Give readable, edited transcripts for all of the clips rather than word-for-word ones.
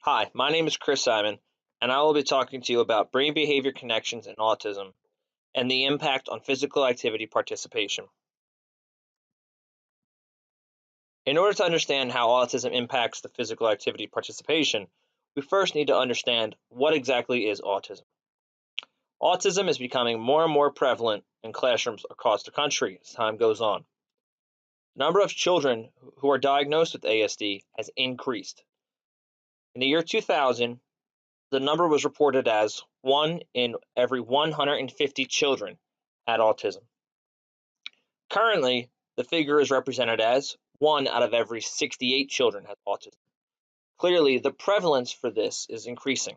Hi, my name is Chris Simon, and I will be talking to you about brain behavior connections in autism and the impact on physical activity participation. In order to understand how autism impacts the physical activity participation, we first need to understand what exactly is autism. Autism is becoming more and more prevalent in classrooms across the country as time goes on. The number of children who are diagnosed with ASD has increased. In the year 2000, the number was reported as 1 in every 150 children had autism. Currently, the figure is represented as 1 out of every 68 children has autism. Clearly, the prevalence for this is increasing.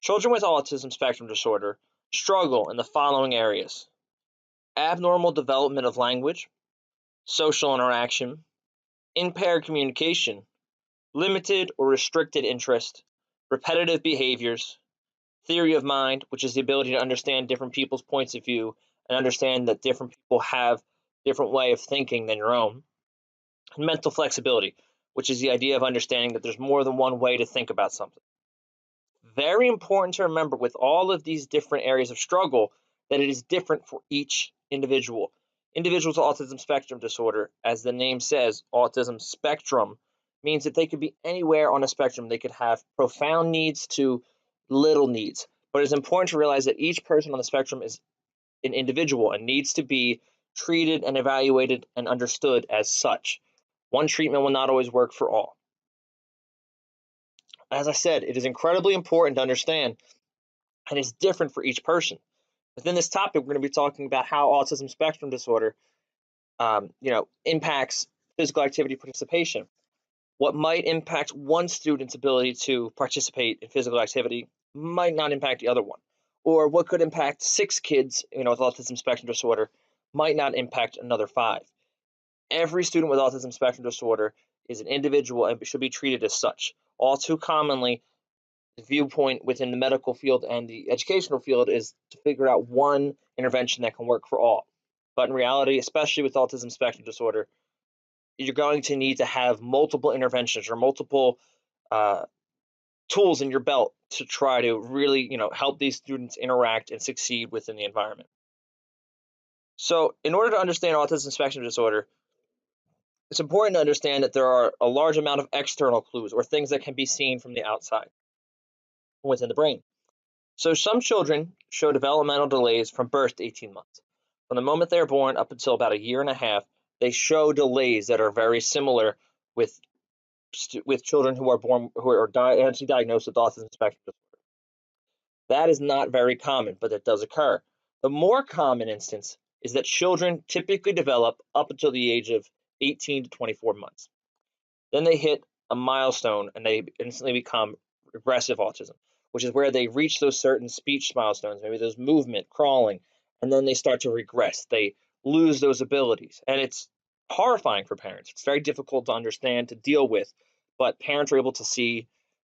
Children with autism spectrum disorder struggle in the following areas: abnormal development of language, social interaction, impaired communication, limited or restricted interest, repetitive behaviors, theory of mind, which is the ability to understand different people's points of view and understand that different people have different way of thinking than your own, and mental flexibility, which is the idea of understanding that there's more than one way to think about something. Very important to remember with all of these different areas of struggle that it is different for each individual. Individuals with autism spectrum disorder, as the name says, autism spectrum, means that they could be anywhere on a spectrum. They could have profound needs to little needs. But it's important to realize that each person on the spectrum is an individual and needs to be treated and evaluated and understood as such. One treatment will not always work for all. As I said, it is incredibly important to understand and it's different for each person. Within this topic, we're going to be talking about how autism spectrum disorder, impacts physical activity participation. What might impact one student's ability to participate in physical activity might not impact the other one, or what could impact 6 kids, with autism spectrum disorder, might not impact another 5. Every student with autism spectrum disorder is an individual and should be treated as such. All too commonly, the viewpoint within the medical field and the educational field is to figure out one intervention that can work for all. But in reality, especially with autism spectrum disorder, you're going to need to have multiple interventions or multiple uh, tools in your belt to try to really, help these students interact and succeed within the environment. So, in order to understand autism spectrum disorder, it's important to understand that there are a large amount of external clues or things that can be seen from the outside within the brain. So some children show developmental delays from birth to 18 months. From the moment they are born up until about a year and a half, they show delays that are very similar with children who are born who are actually diagnosed with autism spectrum disorder. That is not very common, but it does occur. The more common instance is that children typically develop up until the age of 18 to 24 months. Then they hit a milestone and they instantly become regressive autism, which is where they reach those certain speech milestones, maybe those movement, crawling, and then they start to regress. They lose those abilities. And it's horrifying for parents. It's very difficult to understand, to deal with, but parents are able to see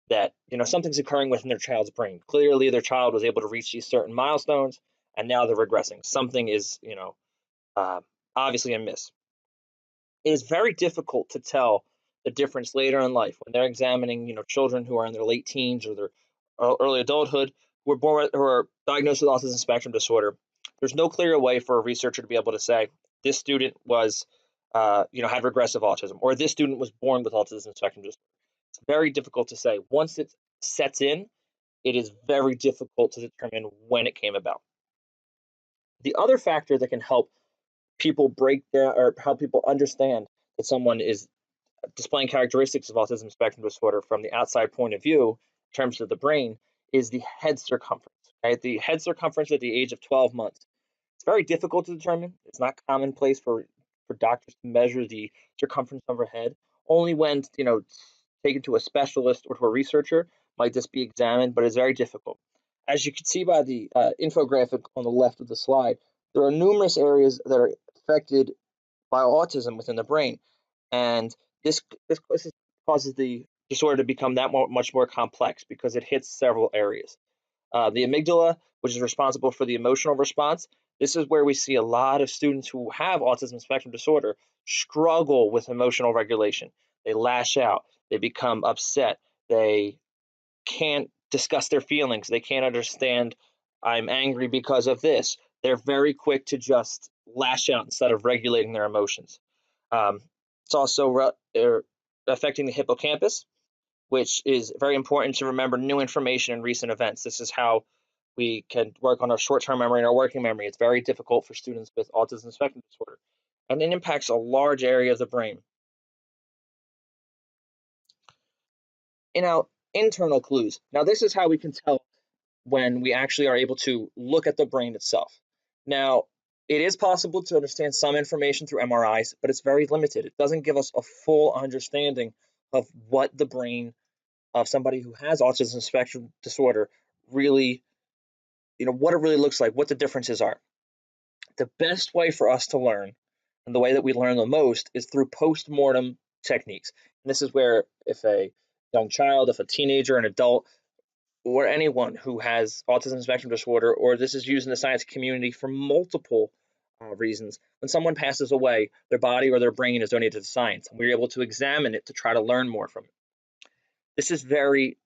that, something's occurring within their child's brain. Clearly, their child was able to reach these certain milestones, and now they're regressing. Something is, uh, obviously amiss. It is very difficult to tell the difference later in life when they're examining, children who are in their late teens or their early adulthood who are diagnosed with autism spectrum disorder. There's no clear way for a researcher to be able to say this student was, had regressive autism, or this student was born with autism spectrum disorder. It's very difficult to say. Once it sets in, it is very difficult to determine when it came about. The other factor that can help people break down or help people understand that someone is displaying characteristics of autism spectrum disorder from the outside point of view in terms of the brain is the head circumference. Right, the head circumference at the age of 12 months. It's very difficult to determine. It's not commonplace for doctors to measure the circumference of her head. Only when taken to a specialist or to a researcher might this be examined, but it's very difficult. As you can see by the infographic on the left of the slide, there are numerous areas that are affected by autism within the brain, and this causes the disorder to become much more complex because it hits several areas. The amygdala, which is responsible for the emotional response, this is where we see a lot of students who have autism spectrum disorder struggle with emotional regulation. They lash out, they become upset, They can't discuss their feelings. They can't understand, I'm angry because of this. They're very quick to just lash out instead of regulating their emotions. Um, it's also affecting the hippocampus, which is very important to remember new information and recent events. This is how we can work on our short-term memory and our working memory. It's very difficult for students with autism spectrum disorder, and it impacts a large area of the brain. Now, internal clues. Now, this is how we can tell when we actually are able to look at the brain itself. Now, it is possible to understand some information through MRIs, but it's very limited. It doesn't give us a full understanding of what the brain of somebody who has autism spectrum disorder really, what it really looks like, what the differences are. The best way for us to learn, and the way that we learn the most, is through post-mortem techniques. And this is where, if a young child, if a teenager, an adult, or anyone who has autism spectrum disorder, or this is used in the science community for multiple reasons, when someone passes away, their body or their brain is donated to science, and we're able to examine it to try to learn more from it. This is very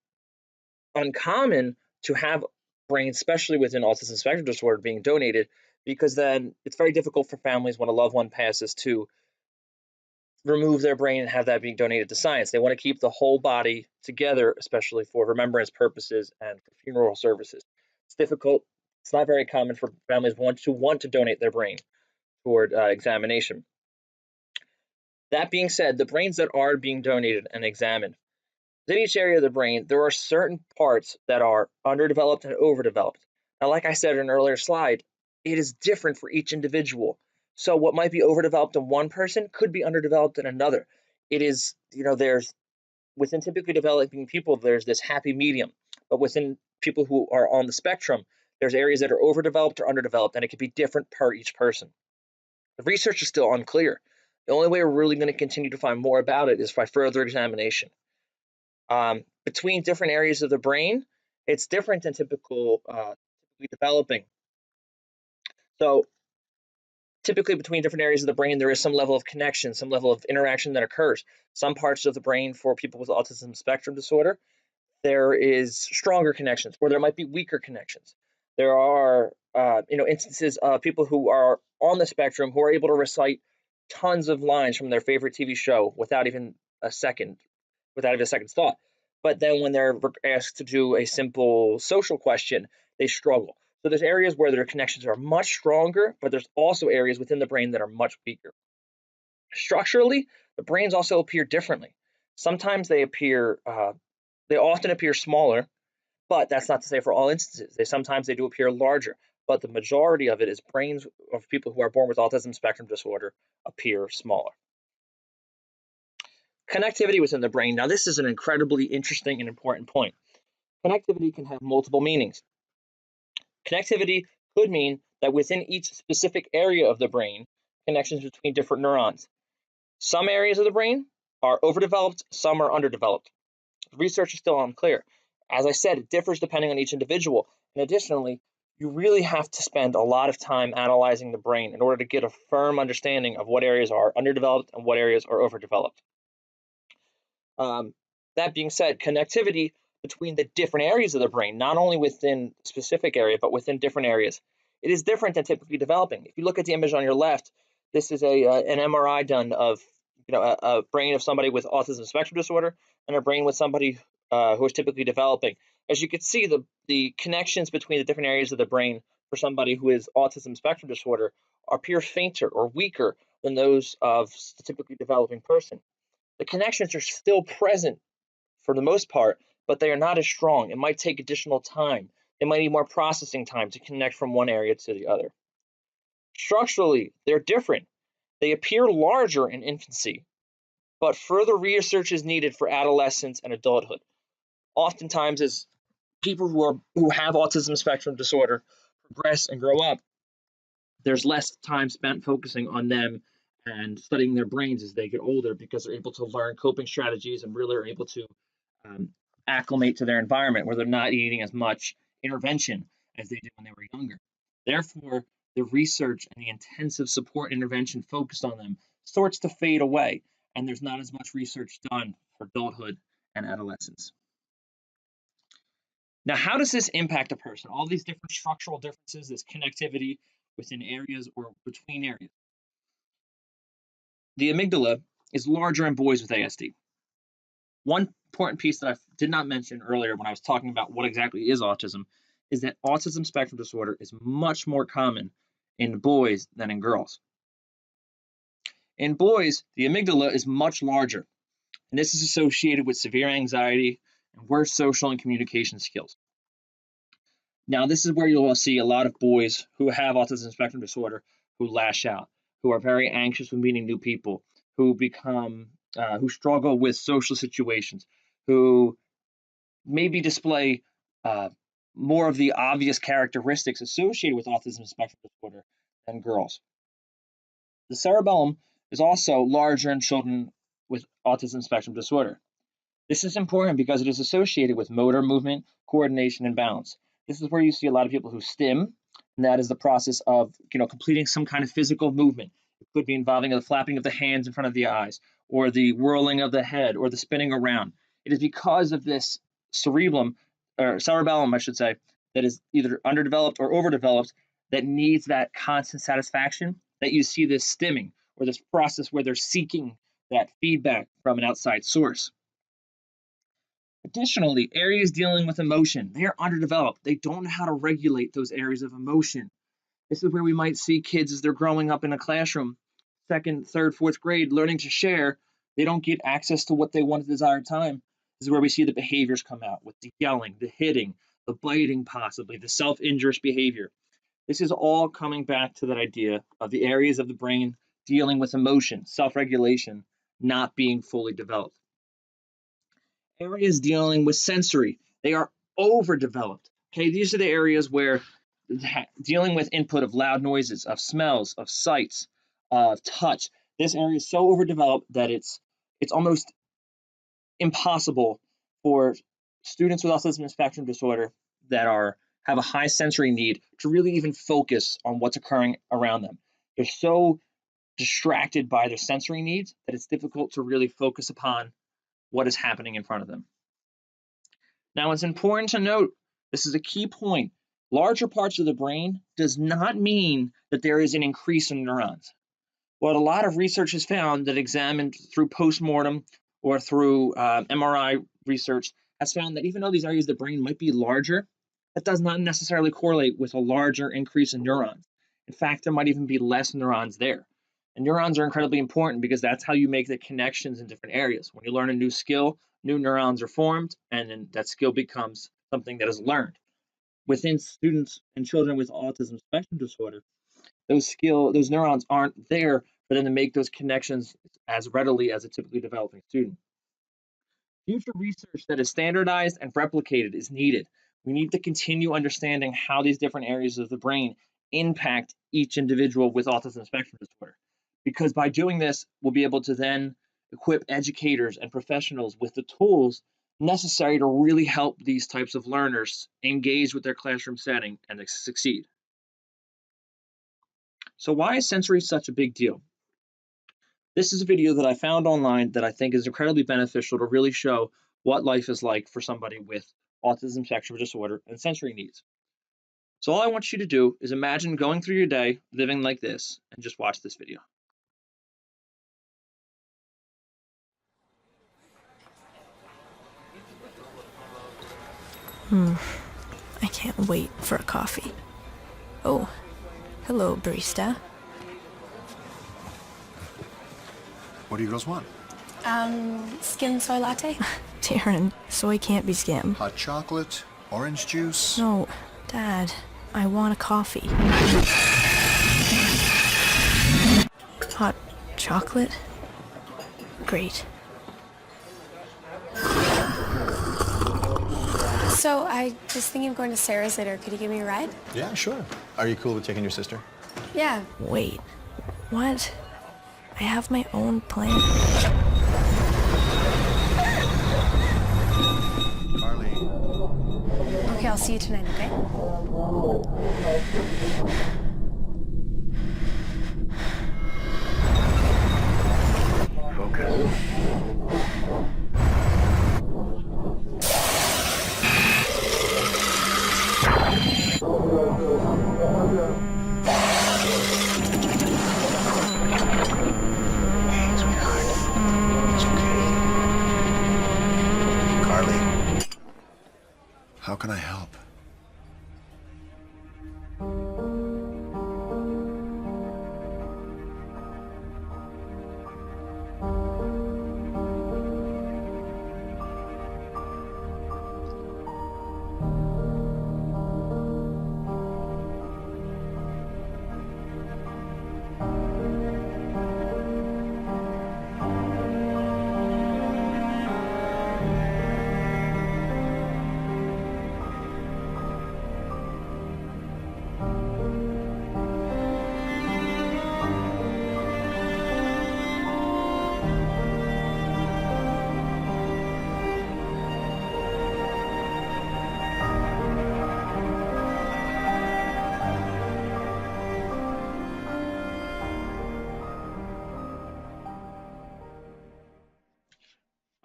uncommon to have brains, especially within autism spectrum disorder, being donated, because then it's very difficult for families when a loved one passes to remove their brain and have that being donated to science. They want to keep the whole body together, especially for remembrance purposes and for funeral services. It's difficult. It's not very common for families want to donate their brain toward examination. That being said, the brains that are being donated and examined, in each area of the brain, there are certain parts that are underdeveloped and overdeveloped. Now, like I said in an earlier slide, it is different for each individual. So what might be overdeveloped in one person could be underdeveloped in another. It is, there's within typically developing people, there's this happy medium. But within people who are on the spectrum, there's areas that are overdeveloped or underdeveloped, and it could be different per each person. The research is still unclear. The only way we're really going to continue to find more about it is by further examination. Between different areas of the brain, it's different than typically developing. So typically between different areas of the brain, there is some level of connection, some level of interaction that occurs. Some parts of the brain for people with autism spectrum disorder, there is stronger connections, or there might be weaker connections. There are, instances of people who are on the spectrum who are able to recite tons of lines from their favorite TV show a second, without even a second's thought. But then when they're asked to do a simple social question, they struggle. So there's areas where their connections are much stronger, but there's also areas within the brain that are much weaker. Structurally, the brains also appear differently. Sometimes they often appear smaller, but that's not to say for all instances. Sometimes they do appear larger, but the majority of it is brains of people who are born with autism spectrum disorder appear smaller. Connectivity within the brain. Now, this is an incredibly interesting and important point. Connectivity can have multiple meanings. Connectivity could mean that within each specific area of the brain, connections between different neurons. Some areas of the brain are overdeveloped, some are underdeveloped. The research is still unclear. As I said, it differs depending on each individual. And additionally, you really have to spend a lot of time analyzing the brain in order to get a firm understanding of what areas are underdeveloped and what areas are overdeveloped. That being said, connectivity between the different areas of the brain, not only within a specific area, but within different areas, it is different than typically developing. If you look at the image on your left, this is an MRI done of a brain of somebody with autism spectrum disorder and a brain with somebody who is typically developing. As you can see, the connections between the different areas of the brain for somebody who is autism spectrum disorder appear fainter or weaker than those of the typically developing person. The connections are still present for the most part, but they are not as strong. It might take additional time. They might need more processing time to connect from one area to the other. Structurally, they're different. They appear larger in infancy, but further research is needed for adolescence and adulthood. Oftentimes, as people who have autism spectrum disorder progress and grow up, there's less time spent focusing on them and studying their brains as they get older, because they're able to learn coping strategies and really are able to um, acclimate to their environment, where they're not needing as much intervention as they did when they were younger. Therefore, the research and the intensive support intervention focused on them starts to fade away, and there's not as much research done for adulthood and adolescence. Now, how does this impact a person? All these different structural differences, this connectivity within areas or between areas. The amygdala is larger in boys with ASD. One important piece that I did not mention earlier when I was talking about what exactly is autism is that autism spectrum disorder is much more common in boys than in girls. In boys, the amygdala is much larger, and this is associated with severe anxiety and worse social and communication skills. Now, this is where you'll see a lot of boys who have autism spectrum disorder who lash out, who are very anxious when meeting new people, who struggle with social situations, who maybe display more of the obvious characteristics associated with autism spectrum disorder than girls. The cerebellum is also larger in children with autism spectrum disorder. This is important because it is associated with motor movement, coordination, and balance. This is where you see a lot of people who stim, and that is the process of completing some kind of physical movement. It could be involving the flapping of the hands in front of the eyes, or the whirling of the head, or the spinning around. It is because of this cerebellum, I should say, that is either underdeveloped or overdeveloped, that needs that constant satisfaction, that you see this stimming, or this process where they're seeking that feedback from an outside source. Additionally, areas dealing with emotion, they are underdeveloped. They don't know how to regulate those areas of emotion. This is where we might see kids as they're growing up in a classroom, 2nd, 3rd, 4th grade, learning to share. They don't get access to what they want at the desired time. This is where we see the behaviors come out with the yelling, the hitting, the biting possibly, the self-injurious behavior. This is all coming back to that idea of the areas of the brain dealing with emotion, self-regulation, not being fully developed. Areas dealing with sensory, they are overdeveloped. Okay, these are the areas where dealing with input of loud noises, of smells, of sights, of touch. This area is so overdeveloped that it's almost impossible for students with autism spectrum disorder that have a high sensory need to really even focus on what's occurring around them. They're so distracted by their sensory needs that it's difficult to really focus upon what is happening in front of them. Now, it's important to note, this is a key point, larger parts of the brain does not mean that there is an increase in neurons. What a lot of research has found that examined through postmortem or through MRI research has found that even though these areas of the brain might be larger, that does not necessarily correlate with a larger increase in neurons. In fact, there might even be less neurons there. And neurons are incredibly important because that's how you make the connections in different areas. When you learn a new skill, new neurons are formed, and then that skill becomes something that is learned. Within students and children with autism spectrum disorder, those neurons aren't there for them to make those connections as readily as a typically developing student. Future research that is standardized and replicated is needed. We need to continue understanding how these different areas of the brain impact each individual with autism spectrum disorder. Because by doing this, we'll be able to then equip educators and professionals with the tools necessary to really help these types of learners engage with their classroom setting and succeed. So why is sensory such a big deal? This is a video that I found online that I think is incredibly beneficial to really show what life is like for somebody with autism spectrum disorder and sensory needs. So all I want you to do is imagine going through your day living like this and just watch this video. I can't wait for a coffee. Oh, hello, barista. What do you girls want? Skim soy latte? Taryn, soy can't be skim. Hot chocolate, orange juice? No, Dad, I want a coffee. Hot chocolate? Great. So, I was thinking of going to Sarah's later. Could you give me a ride? Yeah, sure. Are you cool with taking your sister? Yeah. Wait, what? I have my own plan. Carly. Okay, I'll see you tonight, okay? Focus. How can I help?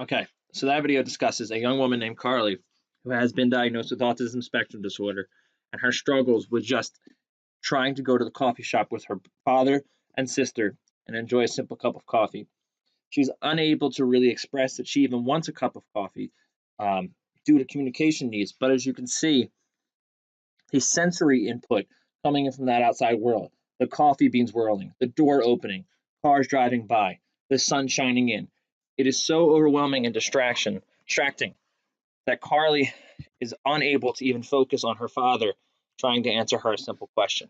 Okay, so that video discusses a young woman named Carly who has been diagnosed with autism spectrum disorder and her struggles with just trying to go to the coffee shop with her father and sister and enjoy a simple cup of coffee. She's unable to really express that she even wants a cup of coffee um, due to communication needs. But as you can see, the sensory input coming in from that outside world, the coffee beans whirling, the door opening, cars driving by, the sun shining in. It is so overwhelming and distracting that Carly is unable to even focus on her father trying to answer her a simple question.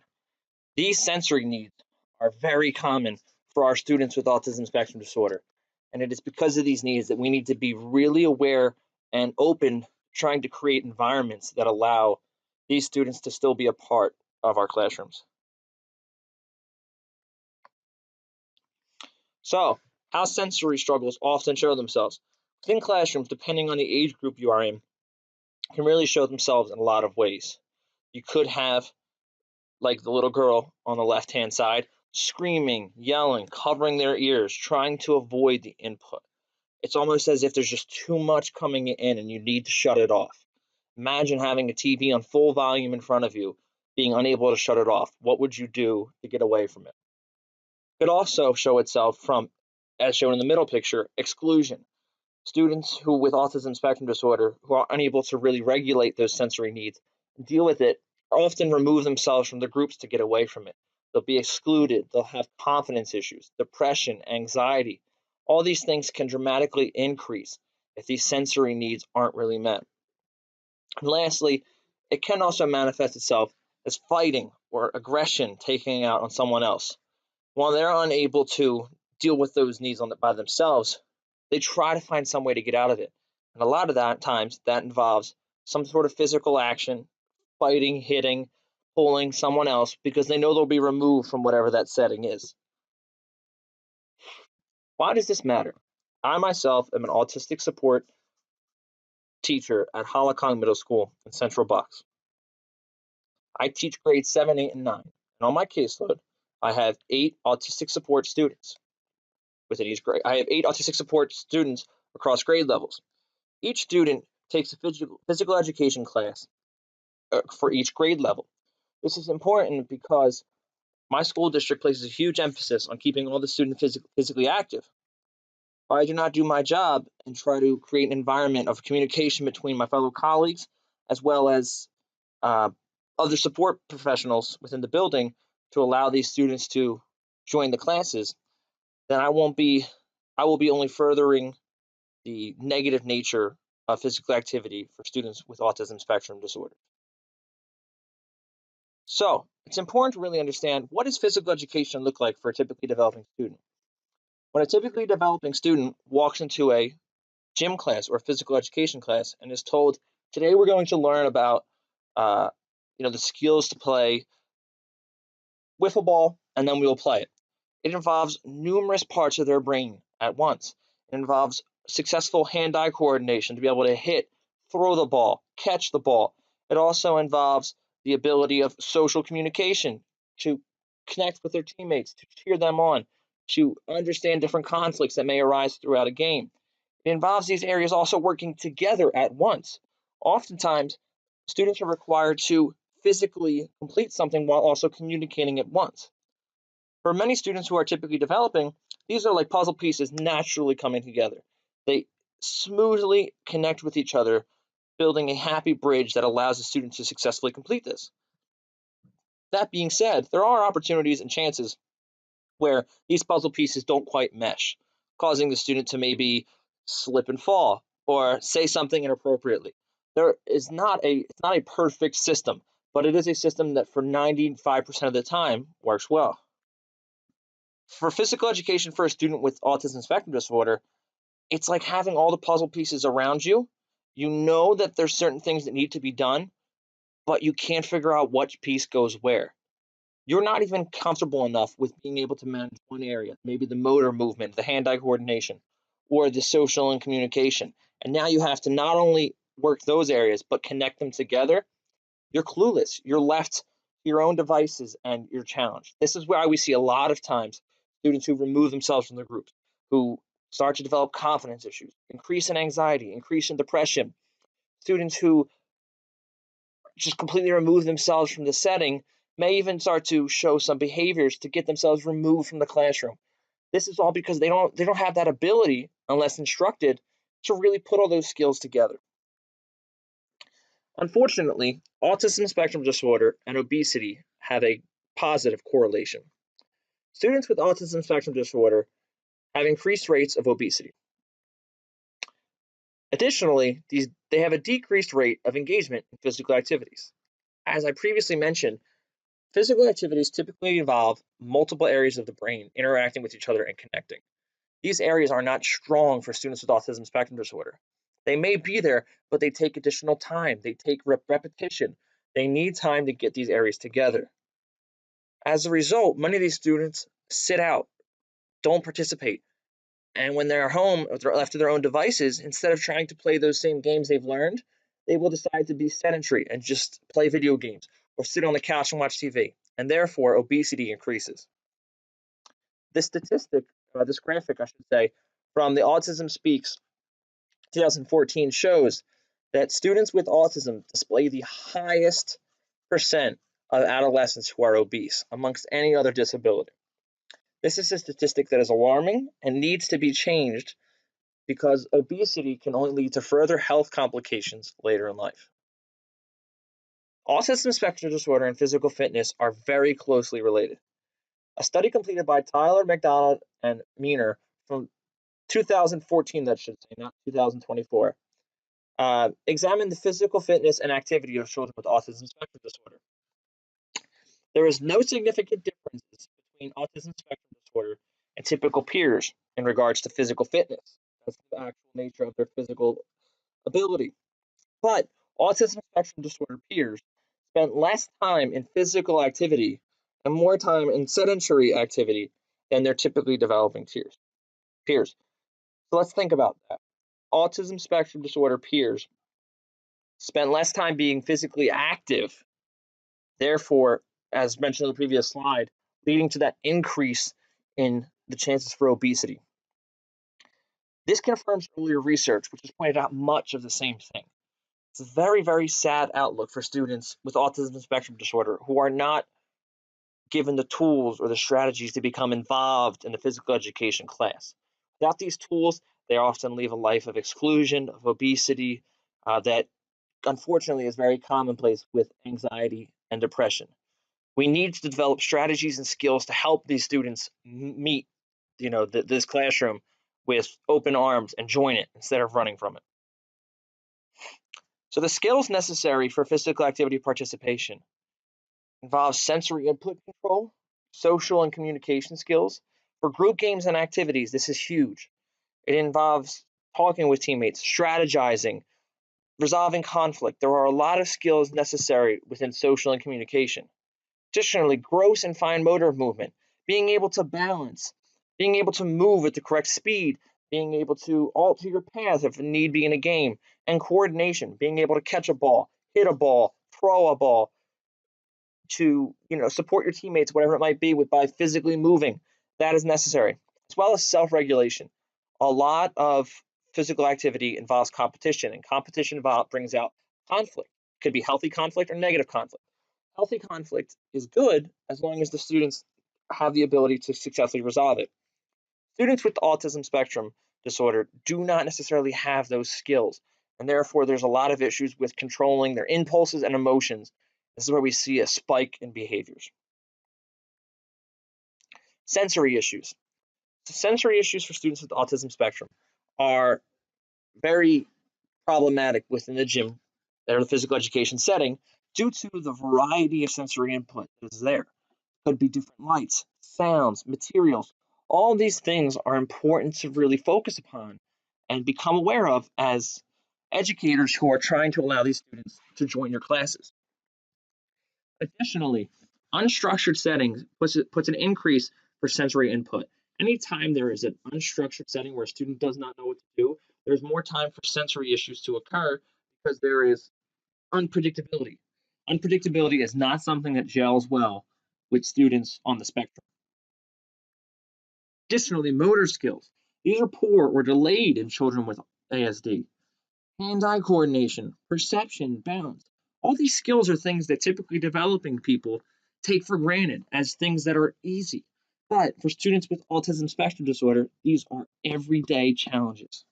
These sensory needs are very common for our students with autism spectrum disorder. And it is because of these needs that we need to be really aware and open, trying to create environments that allow these students to still be a part of our classrooms. So, how sensory struggles often show themselves. Within classrooms, depending on the age group you are in, can really show themselves in a lot of ways. You could have, like the little girl on the left-hand side, screaming, yelling, covering their ears, trying to avoid the input. It's almost as if there's just too much coming in and you need to shut it off. Imagine having a TV on full volume in front of you, being unable to shut it off. What would you do to get away from it? It could also show itself from, as shown in the middle picture, exclusion. Students who with autism spectrum disorder who are unable to really regulate those sensory needs and deal with it often remove themselves from the groups to get away from it. They'll be excluded, they'll have confidence issues, depression, anxiety. All these things can dramatically increase if these sensory needs aren't really met. And lastly, it can also manifest itself as fighting or aggression taking out on someone else. While they're unable to deal with those needs by themselves, they try to find some way to get out of it. And a lot of that times that involves some sort of physical action, fighting, hitting, pulling someone else because they know they'll be removed from whatever that setting is. Why does this matter? I myself am an autistic support teacher at Hollicong Middle School in Central Bucks. I teach grades 7, 8, and 9. And on my caseload, I have 8 autistic support students within each grade. I have 8 autistic support students across grade levels. Each student takes a physical education class for each grade level. This is important because my school district places a huge emphasis on keeping all the students physically active. I do not do my job and try to create an environment of communication between my fellow colleagues as well as uh, other support professionals within the building to allow these students to join the classes, then I will be only furthering the negative nature of physical activity for students with autism spectrum disorder. So it's important to really understand, what does physical education look like for a typically developing student? When a typically developing student walks into a gym class or physical education class and is told, today we're going to learn about uh, the skills to play wiffle ball, and then we will play it. It involves numerous parts of their brain at once. It involves successful hand-eye coordination to be able to hit, throw the ball, catch the ball. It also involves the ability of social communication, to connect with their teammates, to cheer them on, to understand different conflicts that may arise throughout a game. It involves these areas also working together at once. Oftentimes, students are required to physically complete something while also communicating at once. For many students who are typically developing, these are like puzzle pieces naturally coming together. They smoothly connect with each other, building a happy bridge that allows the student to successfully complete this. That being said, there are opportunities and chances where these puzzle pieces don't quite mesh, causing the student to maybe slip and fall or say something inappropriately. It's not a perfect system, but it is a system that for 95% of the time works well. For physical education for a student with autism spectrum disorder, it's like having all the puzzle pieces around you. You know that there's certain things that need to be done, but you can't figure out which piece goes where. You're not even comfortable enough with being able to manage one area, maybe the motor movement, the hand-eye coordination, or the social and communication. And now you have to not only work those areas, but connect them together. You're clueless. You're left to your own devices and you're challenged. This is why we see a lot of times students who remove themselves from their groups, who start to develop confidence issues, increase in anxiety, increase in depression, students who just completely remove themselves from the setting may even start to show some behaviors to get themselves removed from the classroom. This is all because they don't have that ability, unless instructed, to really put all those skills together. Unfortunately, autism spectrum disorder and obesity have a positive correlation. Students with autism spectrum disorder have increased rates of obesity. Additionally, they have a decreased rate of engagement in physical activities. As I previously mentioned, physical activities typically involve multiple areas of the brain interacting with each other and connecting. These areas are not strong for students with autism spectrum disorder. They may be there, but they take additional time. They take repetition. They need time to get these areas together. As a result, many of these students sit out, don't participate, and when they're home, or they're left to their own devices, instead of trying to play those same games they've learned, they will decide to be sedentary and just play video games or sit on the couch and watch TV, and therefore obesity increases. This graphic, I should say, from the Autism Speaks 2014 shows that students with autism display the highest percent of adolescents who are obese amongst any other disability. This is a statistic that is alarming and needs to be changed because obesity can only lead to further health complications later in life. Autism spectrum disorder and physical fitness are very closely related. A study completed by Tyler, McDonald, and Meaner from 2014, that should say, not 2024, examined the physical fitness and activity of children with autism spectrum disorder. There is no significant differences between autism spectrum disorder and typical peers in regards to physical fitness. That's the actual nature of their physical ability. But autism spectrum disorder peers spent less time in physical activity and more time in sedentary activity than their typically developing peers. So let's think about that. Autism spectrum disorder peers spent less time being physically active, therefore, as mentioned in the previous slide, leading to that increase in the chances for obesity. This confirms earlier research, which has pointed out much of the same thing. It's a very, very sad outlook for students with autism spectrum disorder who are not given the tools or the strategies to become involved in the physical education class. Without these tools, they often live a life of exclusion, of obesity, that unfortunately is very commonplace with anxiety and depression. We need to develop strategies and skills to help these students meet, this classroom with open arms and join it instead of running from it. So the skills necessary for physical activity participation involves sensory input control, social and communication skills. For group games and activities, this is huge. It involves talking with teammates, strategizing, resolving conflict. There are a lot of skills necessary within social and communication. Additionally, gross and fine motor movement, being able to balance, being able to move at the correct speed, being able to alter your path if need be in a game, and coordination, being able to catch a ball, hit a ball, throw a ball, to support your teammates, whatever it might be, by physically moving. That is necessary, as well as self-regulation. A lot of physical activity involves competition, and competition brings out conflict. It could be healthy conflict or negative conflict. Healthy conflict is good as long as the students have the ability to successfully resolve it. Students with autism spectrum disorder do not necessarily have those skills. and therefore there's a lot of issues with controlling their impulses and emotions. This is where we see a spike in behaviors. Sensory issues. So sensory issues for students with the autism spectrum are very problematic within the gym or the physical education setting due to the variety of sensory input that is there. Could be different lights, sounds, materials. All these things are important to really focus upon and become aware of as educators who are trying to allow these students to join your classes. Additionally, unstructured settings puts an increase for sensory input. Anytime there is an unstructured setting where a student does not know what to do, there's more time for sensory issues to occur because there is unpredictability. Unpredictability is not something that gels well with students on the spectrum. Additionally, motor skills. These are poor or delayed in children with ASD. Hand-eye coordination, perception, balance. All these skills are things that typically developing people take for granted as things that are easy. But for students with autism spectrum disorder, these are everyday challenges.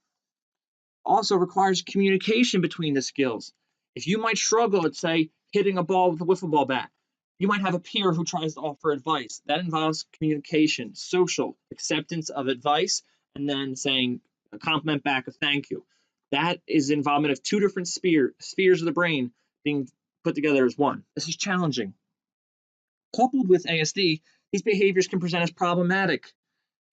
Also requires communication between the skills. If you might struggle at, say, hitting a ball with a wiffle ball bat, you might have a peer who tries to offer advice. That involves communication, social acceptance of advice, and then saying a compliment back, a thank you. That is involvement of two different spheres of the brain being put together as one. This is challenging. Coupled with ASD, these behaviors can present as problematic.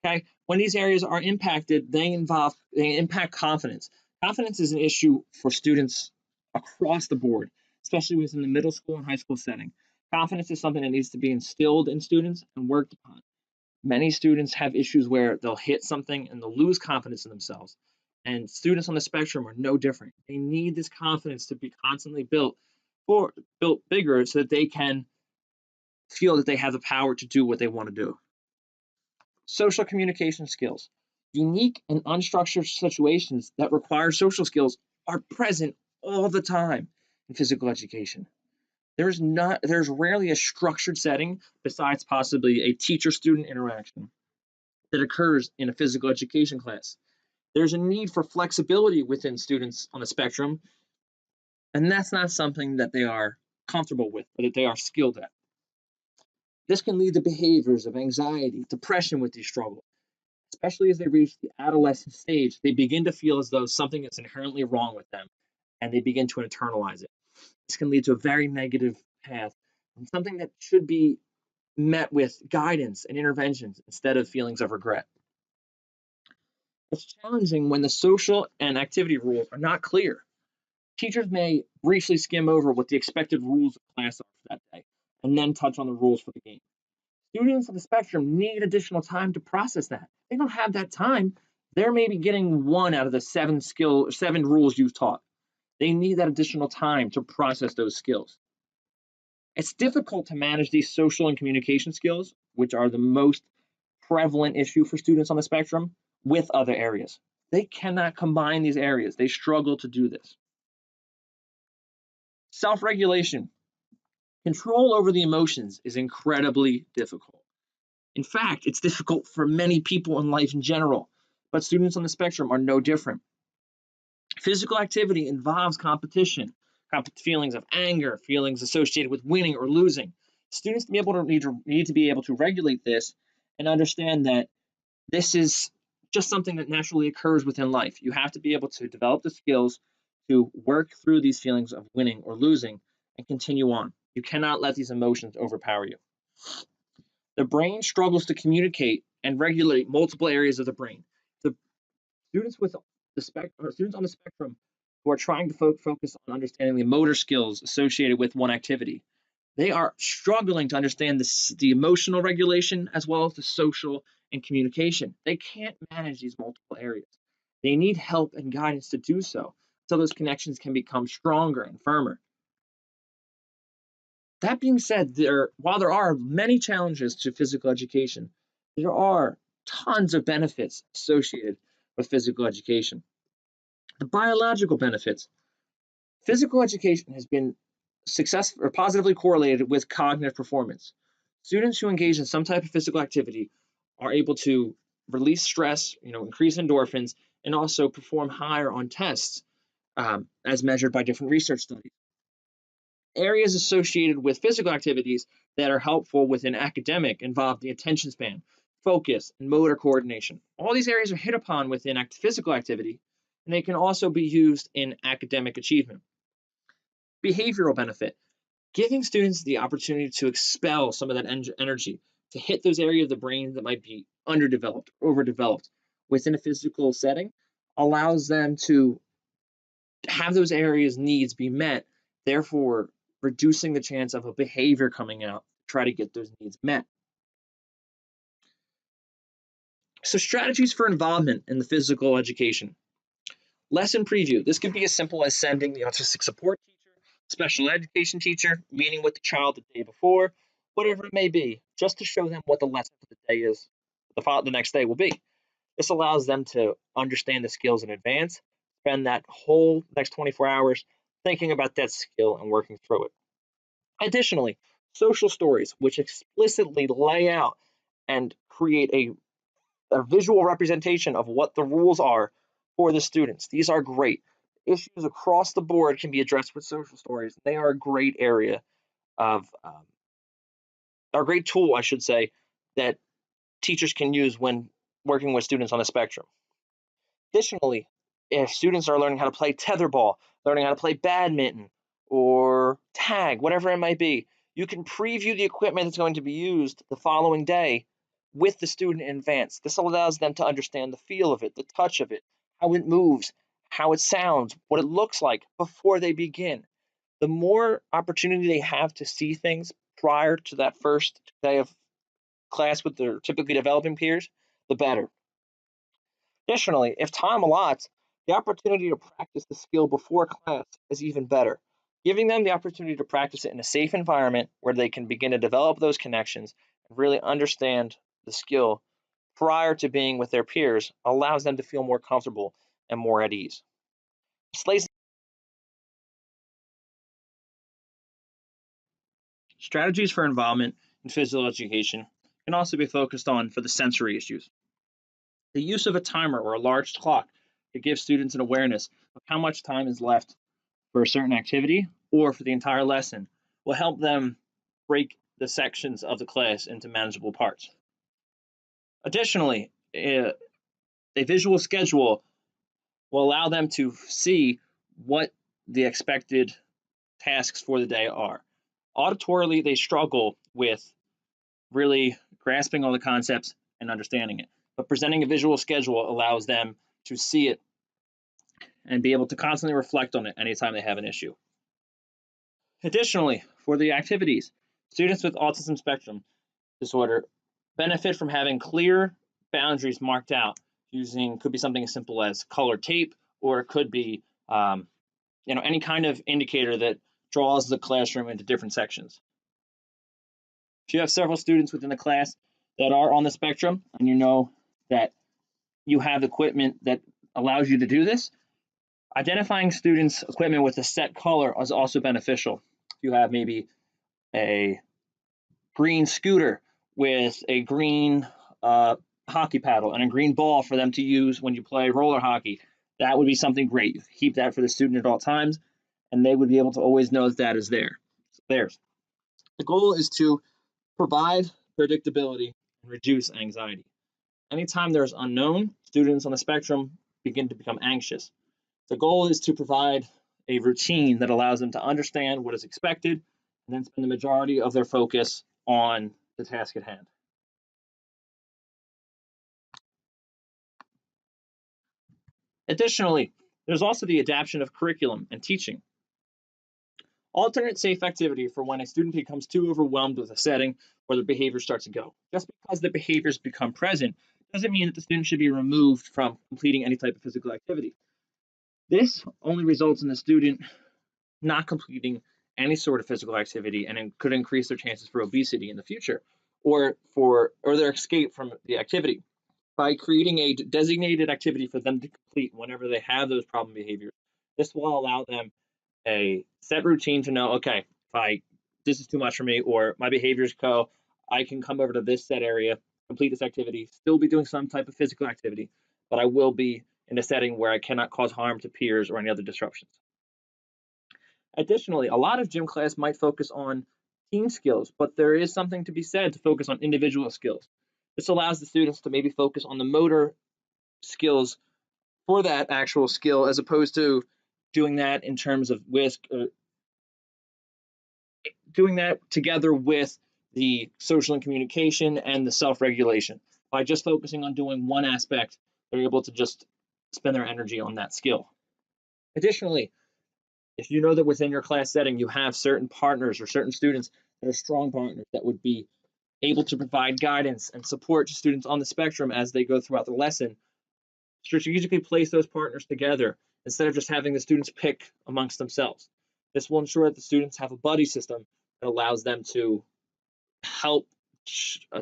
Okay, when these areas are impacted, they impact confidence. Confidence is an issue for students across the board, especially within the middle school and high school setting. Confidence is something that needs to be instilled in students and worked upon. Many students have issues where they'll hit something and they'll lose confidence in themselves. And students on the spectrum are no different. They need this confidence to be constantly built bigger so that they can feel that they have the power to do what they want to do. Social communication skills. Unique and unstructured situations that require social skills are present all the time in physical education. There's rarely a structured setting besides possibly a teacher-student interaction that occurs in a physical education class. There's a need for flexibility within students on the spectrum, and that's not something that they are comfortable with or that they are skilled at. This can lead to behaviors of anxiety, depression with these struggles. Especially as they reach the adolescent stage, they begin to feel as though something is inherently wrong with them, and they begin to internalize it. This can lead to a very negative path, and something that should be met with guidance and interventions instead of feelings of regret. It's challenging when the social and activity rules are not clear. Teachers may briefly skim over what the expected rules of class are for that day, and then touch on the rules for the game. Students on the spectrum need additional time to process that. They don't have that time. They're maybe getting one out of the seven rules you've taught. They need that additional time to process those skills. It's difficult to manage these social and communication skills, which are the most prevalent issue for students on the spectrum, with other areas. They cannot combine these areas. They struggle to do this. Self-regulation. Control over the emotions is incredibly difficult. In fact, it's difficult for many people in life in general, but students on the spectrum are no different. Physical activity involves competition, feelings of anger, feelings associated with winning or losing. Students need to be able to regulate this and understand that this is just something that naturally occurs within life. You have to be able to develop the skills to work through these feelings of winning or losing and continue on. You cannot let these emotions overpower you. The brain struggles to communicate and regulate multiple areas of the brain. The students on the spectrum who are trying to focus on understanding the motor skills associated with one activity, they are struggling to understand the emotional regulation as well as the social and communication. They can't manage these multiple areas. They need help and guidance to do so those connections can become stronger and firmer. That being said, while there are many challenges to physical education, there are tons of benefits associated with physical education. The biological benefits. Physical education has been successful or positively correlated with cognitive performance. Students who engage in some type of physical activity are able to release stress, increase endorphins, and also perform higher on tests as measured by different research studies. Areas associated with physical activities that are helpful within academic involve the attention span, focus, and motor coordination. All these areas are hit upon within physical activity, and they can also be used in academic achievement. Behavioral benefit, giving students the opportunity to expel some of that energy, to hit those areas of the brain that might be underdeveloped, overdeveloped within a physical setting, allows them to have those areas needs be met, therefore reducing the chance of a behavior coming out to try to get those needs met. So strategies for involvement in the physical education. Lesson preview. This could be as simple as sending the autistic support teacher, special education teacher, meeting with the child the day before, whatever it may be, just to show them what the lesson for the day is, the next day will be. This allows them to understand the skills in advance, spend that whole next 24 hours thinking about that skill and working through it. Additionally, social stories, which explicitly lay out and create a visual representation of what the rules are for the students. These are great. Issues across the board can be addressed with social stories. They are a great area of, a great tool, I should say, that teachers can use when working with students on the spectrum. Additionally, if students are learning how to play tetherball, learning how to play badminton or tag, whatever it might be, you can preview the equipment that's going to be used the following day with the student in advance. This allows them to understand the feel of it, the touch of it, how it moves, how it sounds, what it looks like before they begin. The more opportunity they have to see things prior to that first day of class with their typically developing peers, the better. Additionally, if time allots, the opportunity to practice the skill before class is even better, giving them the opportunity to practice it in a safe environment where they can begin to develop those connections and really understand the skill prior to being with their peers allows them to feel more comfortable and more at ease. Strategies for involvement in physical education can also be focused on for the sensory issues. The use of a timer or a large clock to give students an awareness of how much time is left for a certain activity or for the entire lesson will help them break the sections of the class into manageable parts. Additionally, a visual schedule will allow them to see what the expected tasks for the day are. Auditorily, they struggle with really grasping all the concepts and understanding it, but presenting a visual schedule allows them to see it and be able to constantly reflect on it anytime they have an issue. Additionally, for the activities, students with autism spectrum disorder benefit from having clear boundaries marked out using, could be something as simple as colored tape, or it could be any kind of indicator that draws the classroom into different sections. If you have several students within the class that are on the spectrum and you know that you have equipment that allows you to do this, identifying students' equipment with a set color is also beneficial. If you have maybe a green scooter with a green hockey paddle and a green ball for them to use when you play roller hockey, that would be something great. You keep that for the student at all times, and they would be able to always know that is there. Theirs. The goal is to provide predictability and reduce anxiety. Anytime there's unknown, students on the spectrum begin to become anxious. The goal is to provide a routine that allows them to understand what is expected and then spend the majority of their focus on the task at hand. Additionally, there's also the adaptation of curriculum and teaching. Alternate safe activity for when a student becomes too overwhelmed with a setting or their behavior starts to go. Just because the behaviors become present doesn't mean that the student should be removed from completing any type of physical activity. This only results in the student not completing any sort of physical activity, and it could increase their chances for obesity in the future or their escape from the activity. By creating a designated activity for them to complete whenever they have those problem behaviors, this will allow them a set routine to know, okay, if this is too much for me or my behaviors go, I can come over to this set area, complete this activity, still be doing some type of physical activity, but I will be in a setting where I cannot cause harm to peers or any other disruptions. Additionally, a lot of gym class might focus on team skills, but there is something to be said to focus on individual skills. This allows the students to maybe focus on the motor skills for that actual skill as opposed to doing that in terms of whisk or doing that together with the social and communication and the self-regulation. By just focusing on doing one aspect, they're able to just spend their energy on that skill. Additionally, if you know that within your class setting you have certain partners or certain students that are strong partners that would be able to provide guidance and support to students on the spectrum as they go throughout the lesson, strategically place those partners together instead of just having the students pick amongst themselves. This will ensure that the students have a buddy system that allows them to help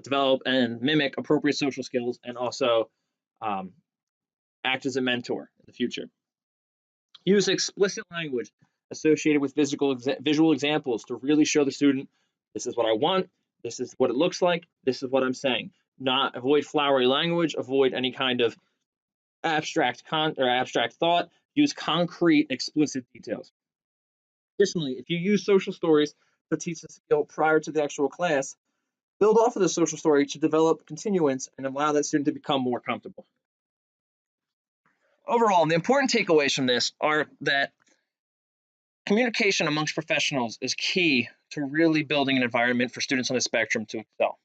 develop and mimic appropriate social skills and also um, act as a mentor in the future. Use explicit language associated with visual examples to really show the student, this is what I want, this is what it looks like, this is what I'm saying. Not avoid flowery language, avoid any kind of abstract thought, use concrete, explicit details. Additionally, if you use social stories to teach the skill prior to the actual class, build off of the social story to develop continuance and allow that student to become more comfortable. Overall, the important takeaways from this are that communication amongst professionals is key to really building an environment for students on the spectrum to excel.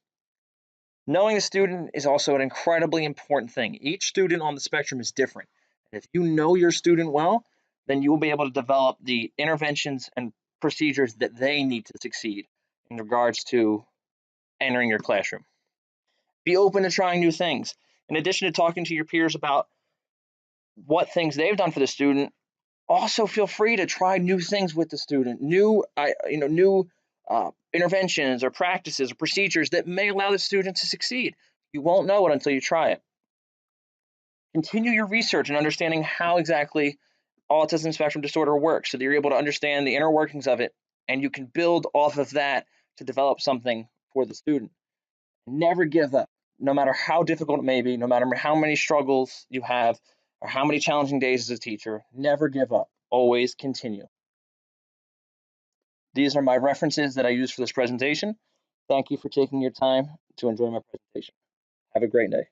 Knowing the student is also an incredibly important thing. Each student on the spectrum is different. And if you know your student well, then you will be able to develop the interventions and procedures that they need to succeed in regards to entering your classroom. Be open to trying new things. In addition to talking to your peers about what things they've done for the student, also feel free to try new things with the student, new interventions or practices or procedures that may allow the student to succeed. You won't know it until you try it. Continue your research and understanding how exactly autism spectrum disorder works so that you're able to understand the inner workings of it and you can build off of that to develop something for the student. Never give up, no matter how difficult it may be, no matter how many struggles you have or how many challenging days as a teacher. Never give up. Always continue. These are my references that I use for this presentation. Thank you for taking your time to enjoy my presentation. Have a great day.